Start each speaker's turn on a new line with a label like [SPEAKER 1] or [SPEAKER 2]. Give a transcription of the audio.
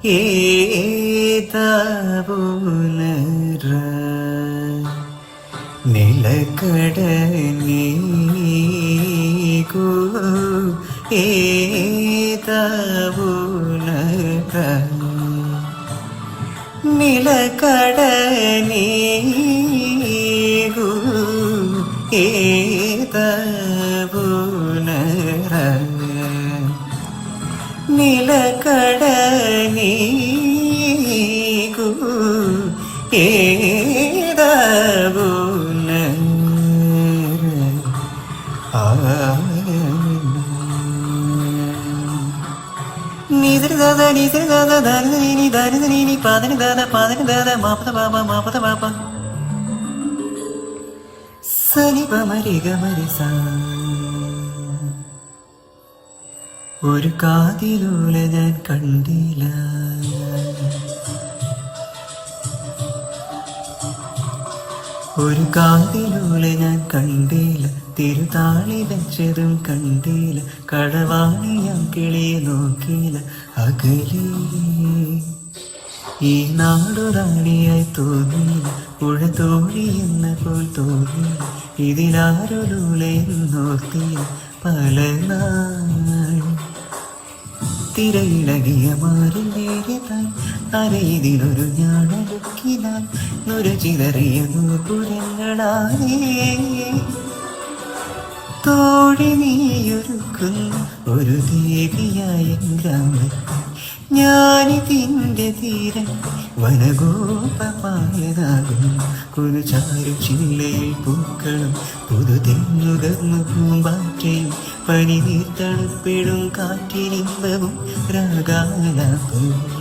[SPEAKER 1] ഏതാവുണര നിലക്കടനീകു ഏതാവുണര നിലക്കടനീകു ഏതാവുണര നിലക്കടനീകു ഏതാവുണര നിദ്ര ദാദ നിദ്ര ദാദ ധനധനീനി ധനധനീനി പദന ദാദ മാപത പാപ മാപത പാപ സനി പമരി ഗമരി സാ. ഒരു കാതിലൂല ഞാൻ കണ്ടില്ല, ഒരു കാതിലൂല ഞാൻ കണ്ടില്ല, തിരുതാളി വെച്ചതും കണ്ടില്ല, കടവാണി ഞാൻ കിളിയെ നോക്കിയില്ല. അകലേ ഈ നാടുറാണിയായി തോന്നിയില്ല, പുഴ തോഴി എന്ന പോൽ തോന്നിയില്ല, ഇതിലാരൊലൂലയെന്നോർത്തിയില്ല. പല നാൾ തിരയിളകിയ മാറിൽ നേരിയതായി അരയിതിലൊരു ഞാണലുക്കിനാൽ നുരചിതറിയ നൂപുരങ്ങളാണേ തോഴി നീയൊരുക്കുന്ന ഒരു ദേവിയായ ഗ്രാമത്തിൽ ഞാനിതിൻ്റെ തീരം വനഗോപമായതാകുന്നു. കുരുചാരു ചില്ലയിൽ പൂക്കളും പുതുതെങ്ങുകർന്നു പൂമ്പാറ്റയും പനിനീർ തണുപ്പിടും കാറ്റിനിമ്പവും രാഗാലാപവും.